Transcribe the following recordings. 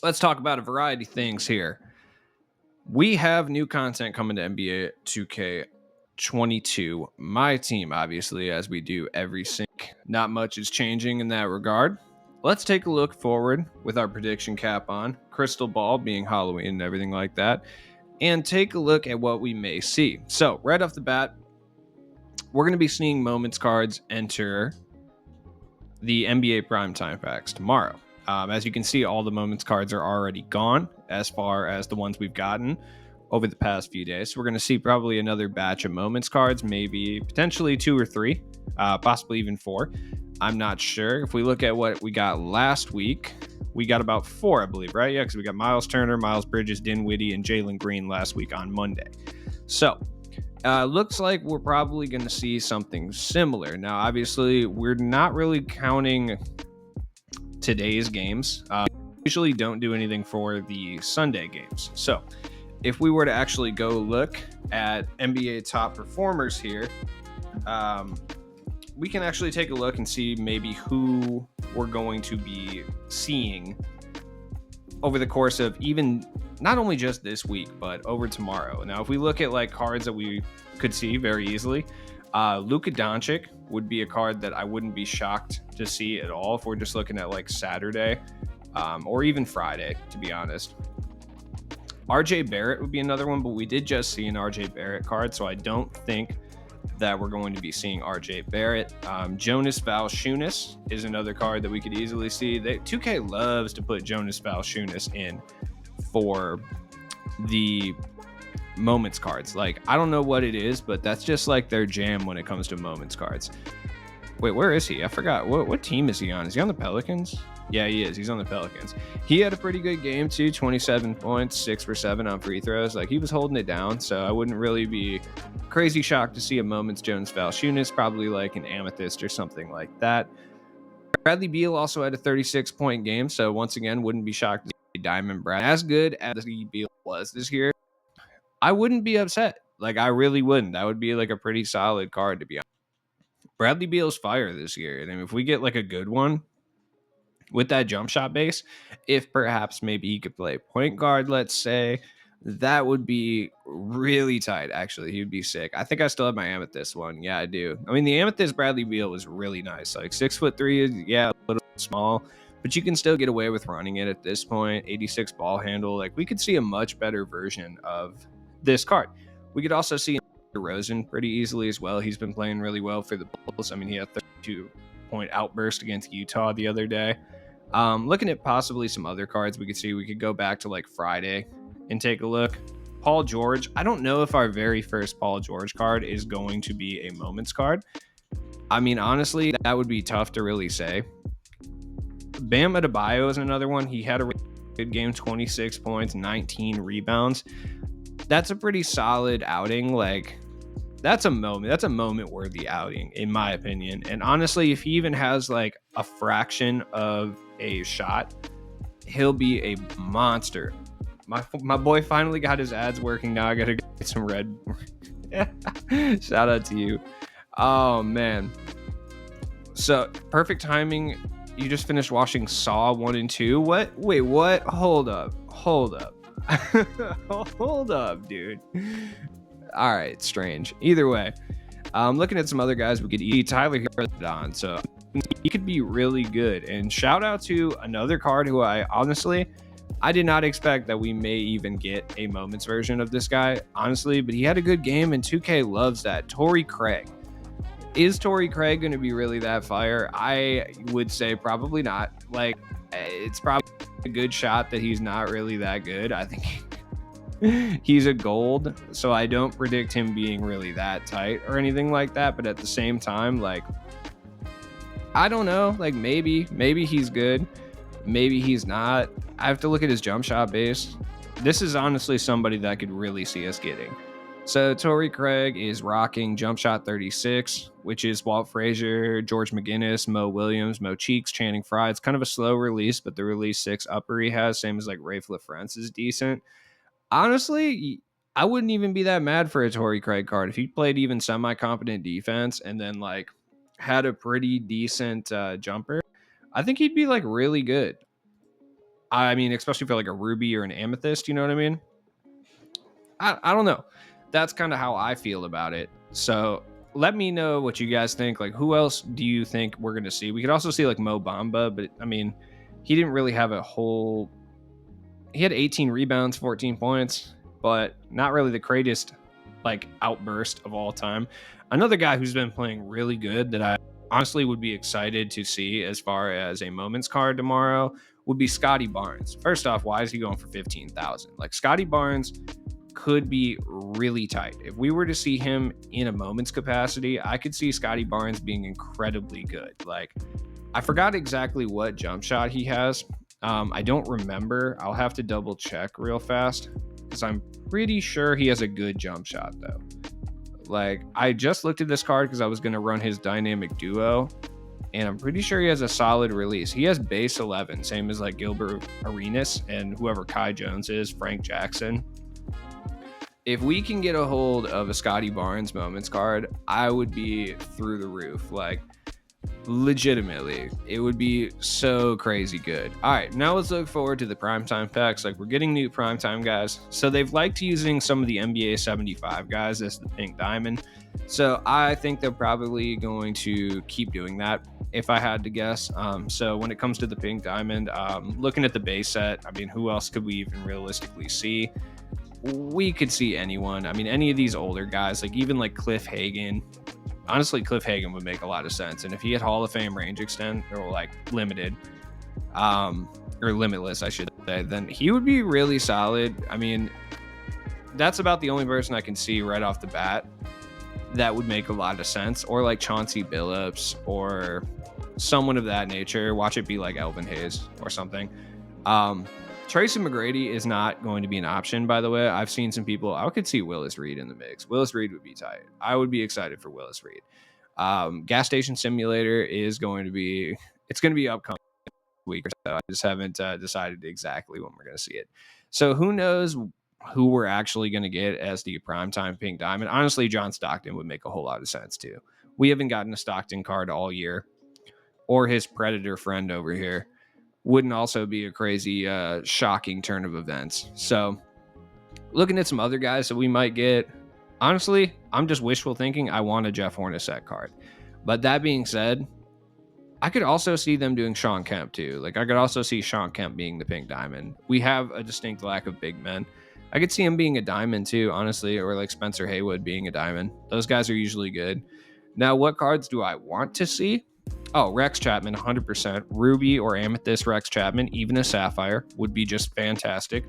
Let's talk about a variety of things here. We have new content coming to NBA 2K22. My team, obviously, as we do every sync. Not much is changing in that regard. Let's take a look forward with our prediction cap on, crystal ball being Halloween and everything like that, and take a look at what we may see. So, right off the bat, we're going to be seeing moments cards enter the NBA Primetime packs tomorrow. As you can see, all the moments cards are already gone as far as the ones we've gotten over the past few days. So we're going to see probably another batch of moments cards, maybe potentially 2 or 3, possibly even 4. I'm not sure. If we look at what we got last week, we got about 4, I believe, right? Yeah, because we got Miles Turner, Miles Bridges, Dinwiddie, and Jalen Green last week on Monday. So looks like we're probably going to see something similar. Now, obviously, we're not really counting today's games. Usually don't do anything for the Sunday games. So if we were to actually go look at NBA top performers here, we can actually take a look and see maybe who we're going to be seeing over the course of even not only just this week, but over tomorrow. Now, if we look at like cards that we could see very easily, Luka Doncic would be a card that I wouldn't be shocked to see at all if we're just looking at like Saturday or even Friday, to be honest. RJ Barrett would be another one, but we did just see an RJ Barrett card, so I don't think that we're going to be seeing RJ Barrett. Jonas Valanciunas is another card that we could easily see. 2K loves to put Jonas Valanciunas in for the moments cards. Like, I don't know what it is, but that's just like their jam when it comes to moments cards. Wait, where is he? I forgot. What team is he on? Is he on the Pelicans? Yeah, he is. He's on the Pelicans. He had a pretty good game too, 27 points, 6 for 7 on free throws. Like, he was holding it down, so I wouldn't really be crazy shocked to see a Moments Jonas Valanciunas, probably like an Amethyst or something like that. Bradley Beal also had a 36-point game, so once again, wouldn't be shocked to see Diamond Brad. As good as Beal was this year, I wouldn't be upset. Like, I really wouldn't. That would be like a pretty solid card, to be honest. Bradley Beal's fire this year. And if we get like a good one, with that jump shot base, if perhaps maybe he could play point guard, let's say, that would be really tight. Actually, he'd be sick. I think I still have my Amethyst one. Yeah, I do. I mean, the Amethyst Bradley Beal was really nice. Like 6'3" is, yeah, a little small, but you can still get away with running it at this point. 86 ball handle. Like, we could see a much better version of this card. We could also see Rosen pretty easily as well. He's been playing really well for the Bulls. I mean, he had 32-point outburst against Utah the other day. Looking at possibly some other cards we could see, we could go back to like Friday and take a look. Paul George. I don't know if our very first Paul George card is going to be a moments card. I mean, honestly, that would be tough to really say. Bam Adebayo is another one. He had a really good game, 26 points, 19 rebounds. That's a pretty solid outing. Like, that's a moment worthy outing, in my opinion. And honestly, if he even has like a fraction of a shot, he'll be a monster. My boy finally got his ads working. Now I gotta get some red. Shout out to you. Oh man. So perfect timing. You just finished watching Saw 1 and 2. What? Wait, what? Hold up. Hold up, dude. All right, strange. Either way, looking at some other guys, we could eat Tyler Hero on, so he could be really good. And shout out to another card who I did not expect that we may even get a moments version of this guy, honestly, but he had a good game, and 2K loves that. Torrey Craig. Is Torrey Craig going to be really that fire? I would say probably not. Like, it's probably a good shot that he's not really that good. I think he's a gold, so I don't predict him being really that tight or anything like that. But at the same time, like, I don't know. Like, maybe he's good. Maybe he's not. I have to look at his jump shot base. This is honestly somebody that I could really see us getting. So Torrey Craig is rocking jump shot 36, which is Walt Frazier, George McGinnis, Mo Williams, Mo Cheeks, Channing Frye. It's kind of a slow release, but the release 6 upper he has, same as like Rafe LaFrance, is decent. Honestly, I wouldn't even be that mad for a Torrey Craig card if he played even semi-competent defense and then like had a pretty decent jumper. I think he'd be like really good. I mean, especially for like a ruby or an amethyst, you know what I mean? I don't know. That's kind of how I feel about it. So let me know what you guys think. Like, who else do you think we're going to see? We could also see like Mo Bamba, but I mean, he didn't really have a whole. He had 18 rebounds, 14 points, but not really the greatest like outburst of all time. Another guy who's been playing really good that I honestly would be excited to see as far as a moments card tomorrow would be Scottie Barnes. First off, why is he going for 15,000? Like Scottie Barnes could be really tight. If we were to see him in a moments capacity, I could see Scottie Barnes being incredibly good. Like, I forgot exactly what jump shot he has. I don't remember. I'll have to double check real fast because I'm pretty sure he has a good jump shot, though. Like, I just looked at this card because I was going to run his dynamic duo, and I'm pretty sure he has a solid release. He has base 11, same as like Gilbert Arenas and whoever Kai Jones is, Frank Jackson. If we can get a hold of a Scottie Barnes moments card, I would be through the roof. Like, legitimately, it would be so crazy good. All right, now let's look forward to the primetime packs. Like, we're getting new primetime guys. So they've liked using some of the NBA 75 guys as the pink diamond. So I think they're probably going to keep doing that if I had to guess. So when it comes to the pink diamond, looking at the base set, I mean, who else could we even realistically see? We could see anyone. I mean, any of these older guys, like even like Cliff Hagan. Honestly, Cliff Hagan would make a lot of sense. And if he had Hall of Fame range extend or like limited, or limitless, I should say, then he would be really solid. I mean, that's about the only person I can see right off the bat that would make a lot of sense. Or like Chauncey Billups or someone of that nature. Watch it be like Elvin Hayes or something. Tracy McGrady is not going to be an option, by the way. I've seen some people. I could see Willis Reed in the mix. Willis Reed would be tight. I would be excited for Willis Reed. Gas Station Simulator is going to be. It's going to be upcoming week or so. I just haven't decided exactly when we're going to see it. So who knows who we're actually going to get as the primetime pink diamond? Honestly, John Stockton would make a whole lot of sense too. We haven't gotten a Stockton card all year, or his Predator friend over here. Wouldn't also be a crazy, shocking turn of events. So, looking at some other guys that we might get, honestly, I'm just wishful thinking. I want a Jeff Hornacek card. But that being said, I could also see them doing Sean Kemp too. Like, I could also see Sean Kemp being the pink diamond. We have a distinct lack of big men. I could see him being a diamond too, honestly, or like Spencer Haywood being a diamond. Those guys are usually good. Now, what cards do I want to see? Oh, Rex Chapman, 100%. Ruby or Amethyst Rex Chapman, even a Sapphire, would be just fantastic.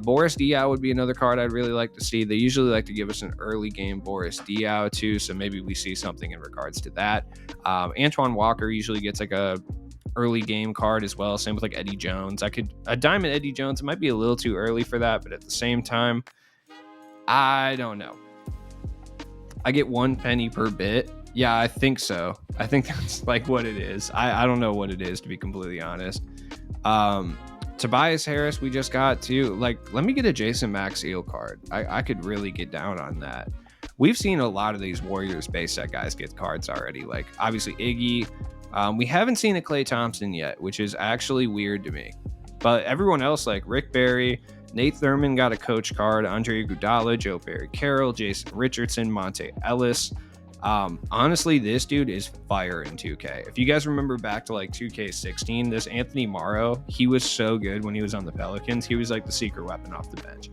Boris Diaw would be another card I'd really like to see. They usually like to give us an early game Boris Diaw too, so maybe we see something in regards to that. Antoine Walker usually gets like a early game card as well. Same with like Eddie Jones. A diamond Eddie Jones. It might be a little too early for that, but at the same time, I don't know. I get 1 penny per bit. Yeah, I think so. I think that's like what it is. I don't know what it is, to be completely honest. Tobias Harris, we just got too. Like, let me get a Jason Maxiell card. I could really get down on that. We've seen a lot of these Warriors base set guys get cards already. Like, obviously, Iggy. We haven't seen a Klay Thompson yet, which is actually weird to me. But everyone else, like Rick Barry, Nate Thurman got a coach card, Andre Iguodala, Joe Barry Carroll, Jason Richardson, Monte Ellis. Honestly, this dude is fire in 2K. If you guys remember back to like 2K16, this Anthony Morrow, he was so good when he was on the Pelicans. He was like the secret weapon off the bench.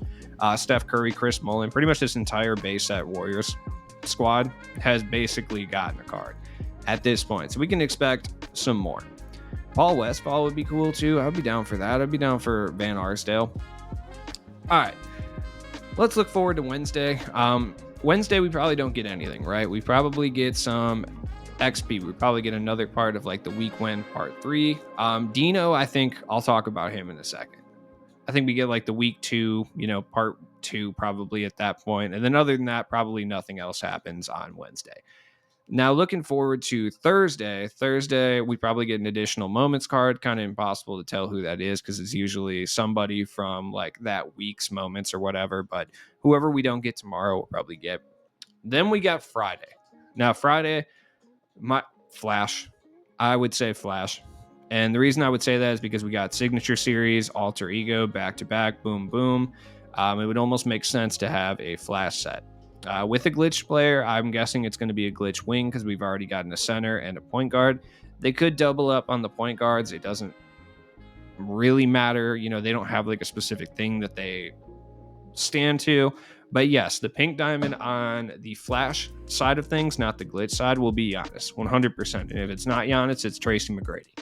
Steph Curry, Chris Mullin, pretty much this entire base set Warriors squad has basically gotten a card at this point. So we can expect some more. Paul Westphal would be cool too. I'd be down for that. I'd be down for Van Arsdale. All right, let's look forward to Wednesday. Wednesday, we probably don't get anything, right? We probably get some XP. We probably get another part of like the week win part 3. Dino, I think I'll talk about him in a second. I think we get like the week 2, part 2 probably at that point. And then other than that, probably nothing else happens on Wednesday. Now, looking forward to Thursday. Thursday, we probably get an additional moments card. Kind of impossible to tell who that is because it's usually somebody from like that week's moments or whatever. But whoever we don't get tomorrow, we'll probably get. Then we got Friday. Now, Friday, my Flash. I would say Flash. And the reason I would say that is because we got Signature Series, Alter Ego, back-to-back, boom, boom. It would almost make sense to have a flash set. With a glitch player, I'm guessing it's going to be a glitch wing because we've already gotten a center and a point guard. They could double up on the point guards. It doesn't really matter. They don't have like a specific thing that they stand to. But yes, the pink diamond on the flash side of things, not the glitch side, will be Giannis, 100%. And if it's not Giannis, it's Tracy McGrady.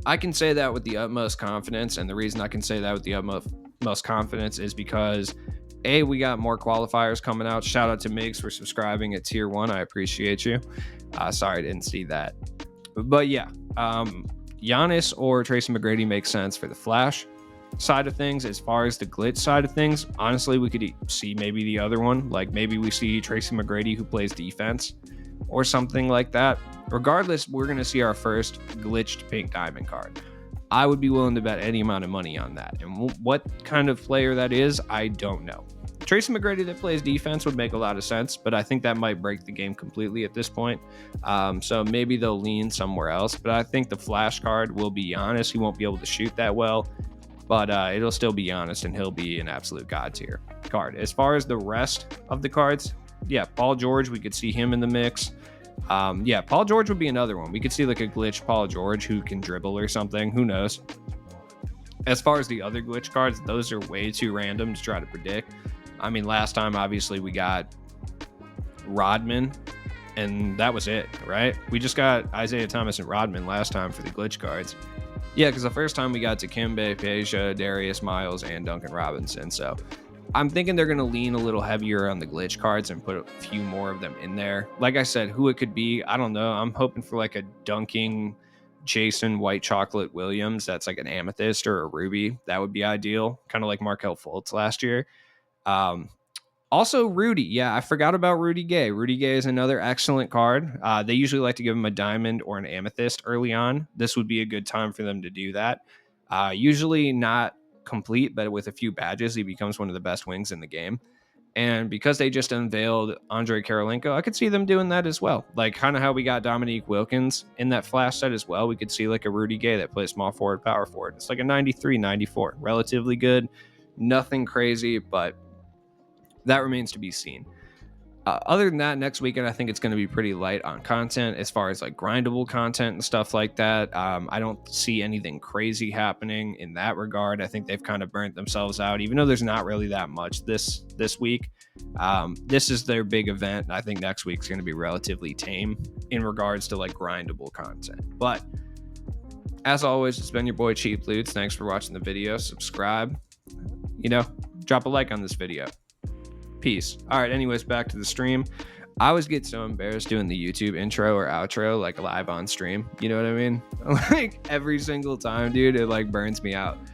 I can say that with the utmost confidence, and the reason I can say that with the utmost confidence is because we got more qualifiers coming out. Shout out to Migs for subscribing at tier 1. I appreciate you. Sorry I didn't see that, but yeah, Giannis or Tracy McGrady makes sense for the flash side of things. As far as the glitch side of things, honestly, we could see maybe the other one, like maybe we see Tracy McGrady who plays defense or something like that. Regardless, we're going to see our first glitched pink diamond card. I would be willing to bet any amount of money on that. And what kind of player that is, I don't know. Tracy McGrady that plays defense would make a lot of sense, but I think that might break the game completely at this point. So maybe they'll lean somewhere else. But I think the flash card will be Giannis. He won't be able to shoot that well, but it'll still be Giannis, and he'll be an absolute god tier card. As far as the rest of the cards, yeah, Paul George, we could see him in the mix. Paul George would be another one. We could see like a glitch Paul George who can dribble or something. Who knows? As far as the other glitch cards, those are way too random to try to predict. I mean, last time, obviously, we got Rodman, and that was it, right? We just got Isaiah Thomas and Rodman last time for the glitch cards. Yeah, because the first time we got Dikembe, Peja, Darius Miles, and Duncan Robinson. So I'm thinking they're going to lean a little heavier on the glitch cards and put a few more of them in there. Like I said, who it could be, I don't know. I'm hoping for like a dunking Jason White Chocolate Williams. That's like an amethyst or a ruby. That would be ideal. Kind of like Markelle Fultz last year. Also Rudy. Yeah, I forgot about Rudy Gay. Rudy Gay is another excellent card. They usually like to give him a diamond or an amethyst early on. This would be a good time for them to do that. Usually not complete, but with a few badges, he becomes one of the best wings in the game. And because they just unveiled Andre Karolinko, I could see them doing that as well. Like kind of how we got Dominique Wilkins in that flash set as well. We could see like a Rudy Gay that plays small forward, power forward. It's like a 93, 94. Relatively good. Nothing crazy, but that remains to be seen. Other than that, next weekend, I think it's going to be pretty light on content as far as like grindable content and stuff like that. I don't see anything crazy happening in that regard. I think they've kind of burnt themselves out, even though there's not really that much this week. This is their big event. I think next week's going to be relatively tame in regards to like grindable content. But as always, it's been your boy Cheap Loots. Thanks for watching the video. Subscribe. Drop a like on this video. Peace. All right, anyways, back to the stream. I always get so embarrassed doing the YouTube intro or outro like live on stream. You know what I mean? Like every single time, dude, it like burns me out.